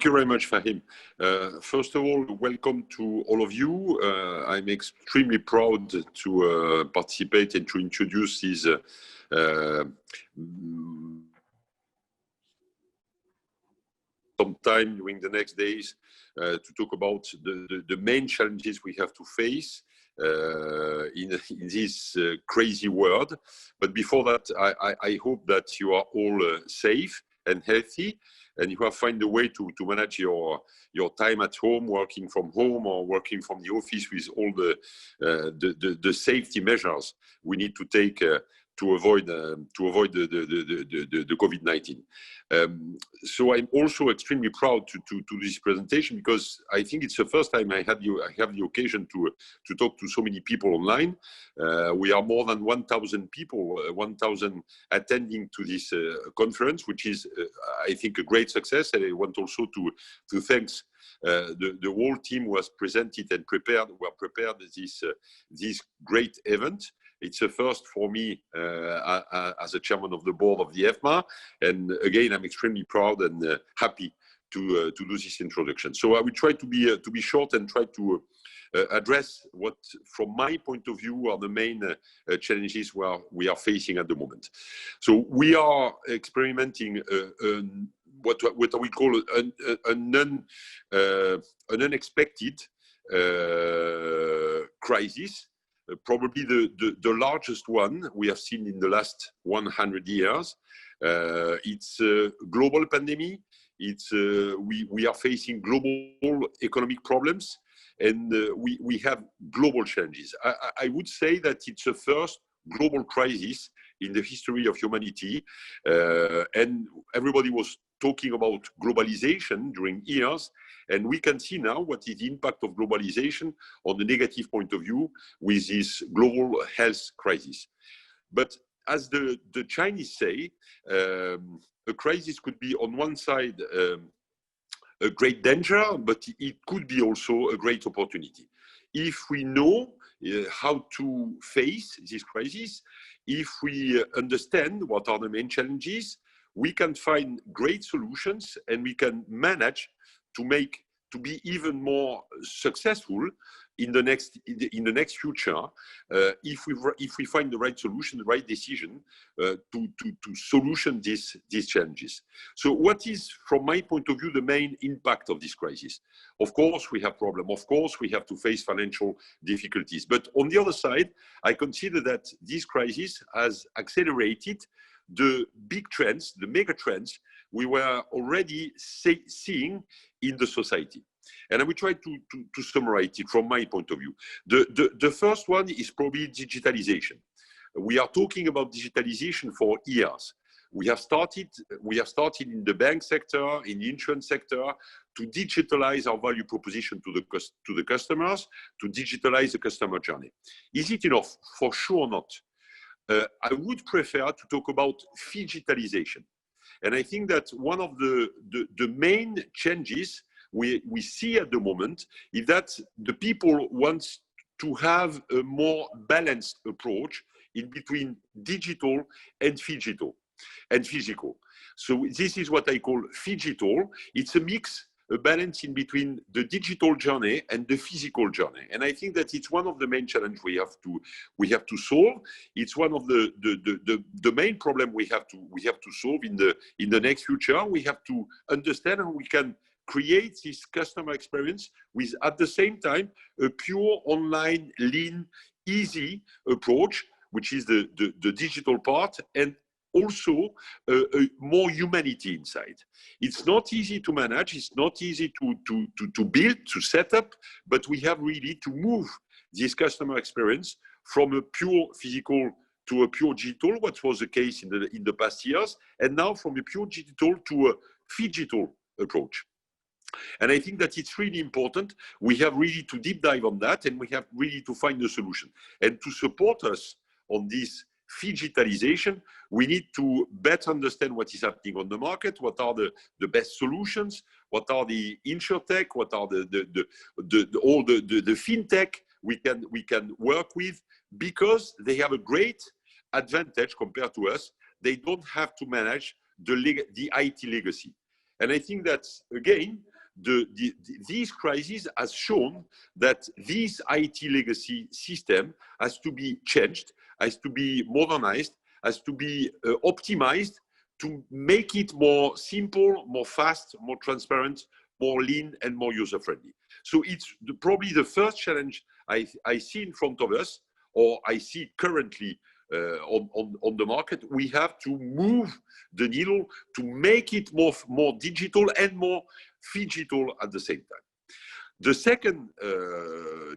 you very much, Fahim. First of all, welcome to all of you. I'm extremely proud to participate and to introduce this sometime during the next days to talk about the main challenges we have to face in this crazy world. But before that, I hope that you are all safe and healthy, and you have found a way to manage your time at home, working from home or working from the office with all the safety measures we need to take to avoid the COVID-19. So I'm also extremely proud to do this presentation, because I think it's the first time I have the occasion to talk to so many people online. We are more than 1,000 people, 1,000 attending to this conference, which is, I think, a great success. And I want also to thank the whole team who has presented and prepared this great event. It's a first for me as a chairman of the board of the Efma, and again, I'm extremely proud and happy to do this introduction. So I will try to be short and try to address what, from my point of view, are the main challenges we are facing at the moment. So we are experimenting what we call an unexpected crisis. Probably the largest one we have seen in the last 100 years. It's a global pandemic. It's we are facing global economic problems, and we have global challenges. I would say that it's the first global crisis in the history of humanity, and everybody was talking about globalization during years, and we can see now what is the impact of globalization on the negative point of view with this global health crisis. But as the Chinese say, a crisis could be on one side a great danger, but it could be also a great opportunity. If we know how to face this crisis, if we understand what are the main challenges, we can find great solutions, and we can manage to be even more successful in the next future if we find the right solution, the right decision to solution these challenges. So what is, from my point of view, the main impact of this crisis? Of course, we have problems. Of course, we have to face financial difficulties. But on the other side, I consider that this crisis has accelerated the big trends, the mega trends we were already seeing in the society. And I will try to summarize it from my point of view. The first one is probably digitalization. We are talking about digitalization for years. We have started in the bank sector, in the insurance sector, to digitalize our value proposition to the customers, to digitalize the customer journey. Is it enough? For sure not. I would prefer to talk about Fidgetalization. And I think that one of the main changes we see at the moment is that the people want to have a more balanced approach in between digital and physical. So this is what I call phygital. It's a mix, a balance in between the digital journey and the physical journey. And I think that it's one of the main challenges we have to solve. It's one of the main problem we have to solve in the next future. We have to understand how we can create this customer experience with, at the same time, a pure online, lean, easy approach, which is the digital part, and also more humanity inside. It's not easy to manage, it's not easy to build, to set up, but we have really to move this customer experience from a pure physical to a pure digital, what was the case in the past years, and now from a pure digital to a phygital approach. And I think that it's really important. We have really to deep dive on that, and we have really to find a solution. And to support us on this Fidgetalization, we need to better understand what is happening on the market, what are the best solutions, what are the insurtech, what are all the fintech we can work with, because they have a great advantage compared to us. They don't have to manage the IT legacy. And I think that, again, these crises has shown that this IT legacy system has to be changed, has to be modernized, has to be optimized to make it more simple, more fast, more transparent, more lean, and more user-friendly. So it's probably the first challenge I see in front of us, or I see currently on the market. We have to move the needle to make it more digital and more phygital at the same time. The second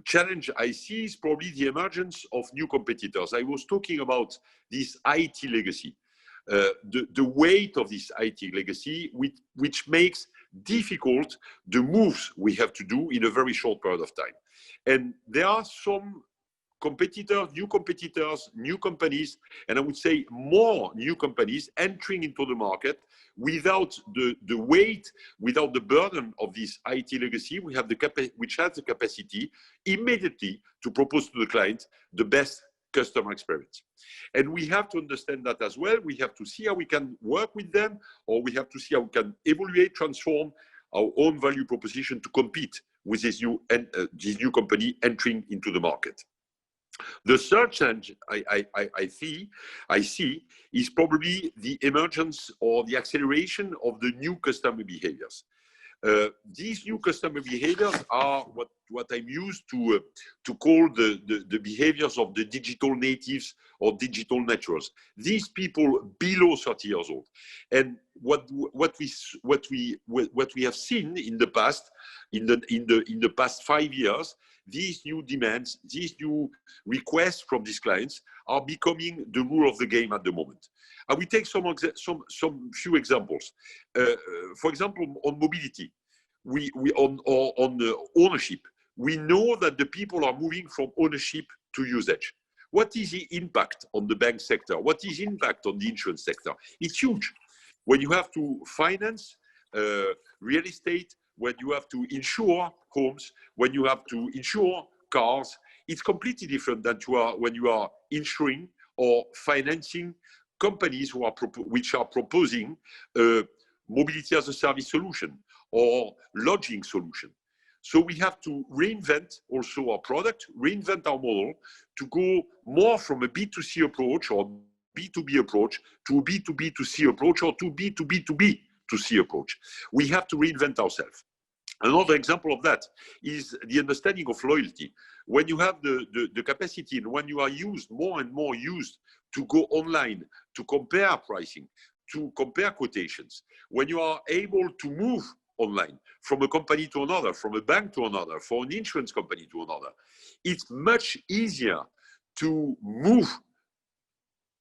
challenge I see is probably the emergence of new competitors. I was talking about this IT legacy, the weight of this IT legacy, which makes difficult the moves we have to do in a very short period of time. And there are some competitors, new companies, and I would say more new companies entering into the market without the weight, without the burden of this IT legacy. We have which has the capacity immediately to propose to the client the best customer experience. And we have to understand that as well. We have to see how we can work with them, or we have to see how we can evaluate, transform our own value proposition to compete with this new company entering into the market. The third challenge I see is probably the emergence or the acceleration of the new customer behaviors. These new customer behaviors are what I'm used to call the behaviors of the digital natives or digital naturals. These people below 30 years old, and what we have seen in the past, in the past 5 years, these new demands, these new requests from these clients are becoming the rule of the game at the moment. I will take some few examples. For example, on mobility, on the ownership, we know that the people are moving from ownership to usage. What is the impact on the bank sector? What is the impact on the insurance sector? It's huge. When you have to finance real estate, when you have to insure homes, when you have to insure cars, it's completely different than when you are insuring or financing companies which are proposing a mobility as a service solution or lodging solution. So we have to reinvent also our product, reinvent our model to go more from a B2C approach or B2B approach to a B2B2C approach or to B2B2B2C approach. We have to reinvent ourselves. Another example of that is the understanding of loyalty. When you have the capacity and when you are more and more used to go online, to compare pricing, to compare quotations, when you are able to move online from a company to another, from a bank to another, from an insurance company to another, it's much easier to move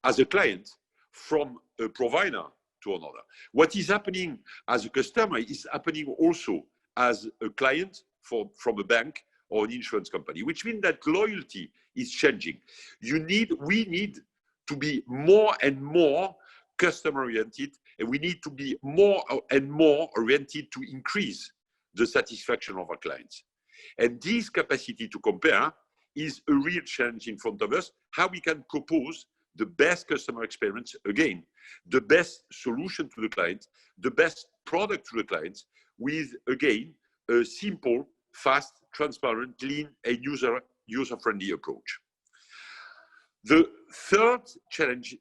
as a client from a provider to another. What is happening as a customer is happening also as a client from a bank or an insurance company, which means that loyalty is changing. We need to be more and more customer oriented, and we need to be more and more oriented to increase the satisfaction of our clients. And this capacity to compare is a real challenge in front of us, how we can propose the best customer experience, again, the best solution to the client, the best product to the clients, with, again, a simple, fast, transparent, lean, and user-friendly approach. The third challenge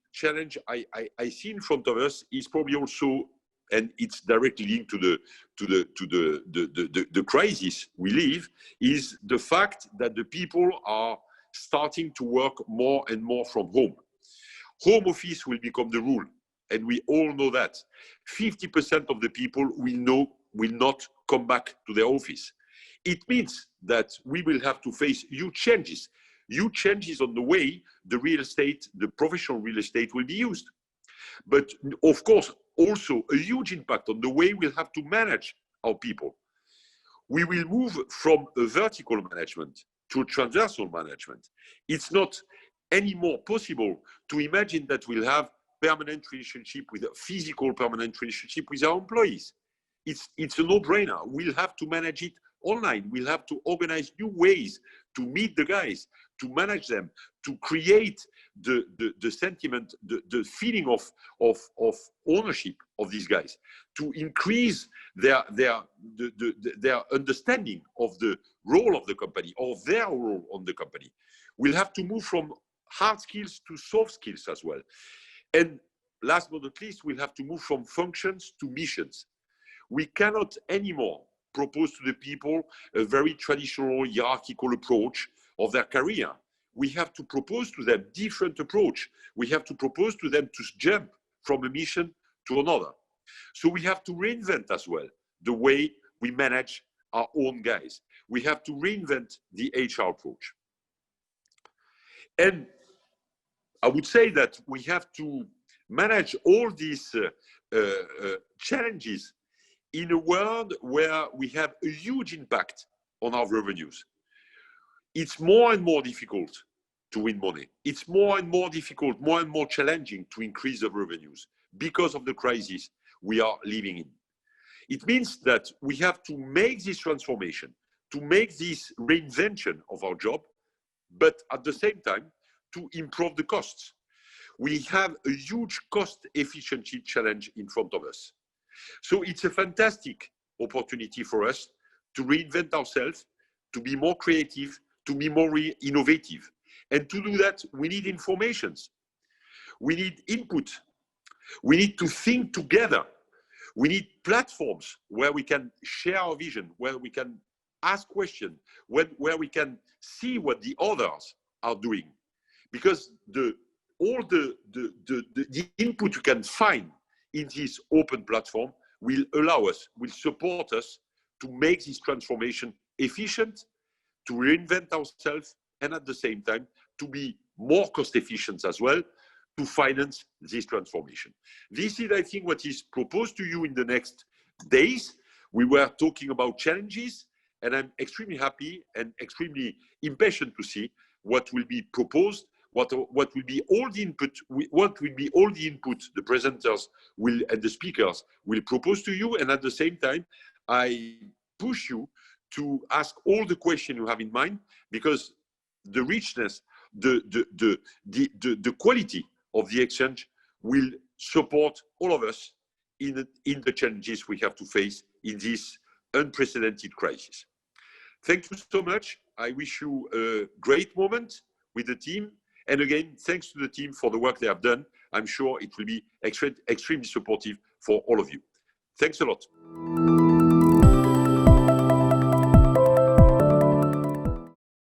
I see in front of us is probably also, and it's directly linked to the crisis we live, is the fact that the people are starting to work more and more from home. Home office will become the rule, and we all know that 50% of the people we know will not come back to their office. It means that we will have to face huge changes on the way the real estate, the professional real estate will be used. But of course, also a huge impact on the way we'll have to manage our people. We will move from a vertical management to a transversal management. It's not anymore possible to imagine that we'll have permanent relationship with a physical permanent relationship with our employees. It's a no-brainer. We'll have to manage it online. We'll have to organize new ways to meet the guys, to manage them, to create the sentiment, the feeling of ownership of these guys, to increase their understanding of the role of the company or their role on the company. We'll have to move from hard skills to soft skills as well. And last but not least, we'll have to move from functions to missions. We cannot anymore propose to the people a very traditional hierarchical approach of their career. We have to propose to them different approach. We have to propose to them to jump from a mission to another. So we have to reinvent as well the way we manage our own guys. We have to reinvent the HR approach. And I would say that we have to manage all these challenges in a world where we have a huge impact on our revenues. It's more and more difficult to win money. It's more and more difficult, more and more challenging to increase the revenues because of the crisis we are living in. It means that we have to make this transformation, to make this reinvention of our job, but at the same time, to improve the costs. We have a huge cost efficiency challenge in front of us. So it's a fantastic opportunity for us to reinvent ourselves, to be more creative, to be more innovative. And to do that, we need informations. We need input. We need to think together. We need platforms where we can share our vision, where we can ask questions, where we can see what the others are doing. Because all the input you can find in this open platform will allow us, will support us to make this transformation efficient, to reinvent ourselves, and at the same time, to be more cost efficient as well, to finance this transformation. This is, I think, what is proposed to you in the next days. We were talking about challenges, and I'm extremely happy and extremely impatient to see what will be proposed, what will be all the input, the presenters will and the speakers will propose to you, and at the same time, I push you to ask all the questions you have in mind, because the richness, the quality of the exchange will support all of us in the challenges we have to face in this unprecedented crisis. Thank you so much. I wish you a great moment with the team. And again, thanks to the team for the work they have done. I'm sure it will be extremely supportive for all of you. Thanks a lot.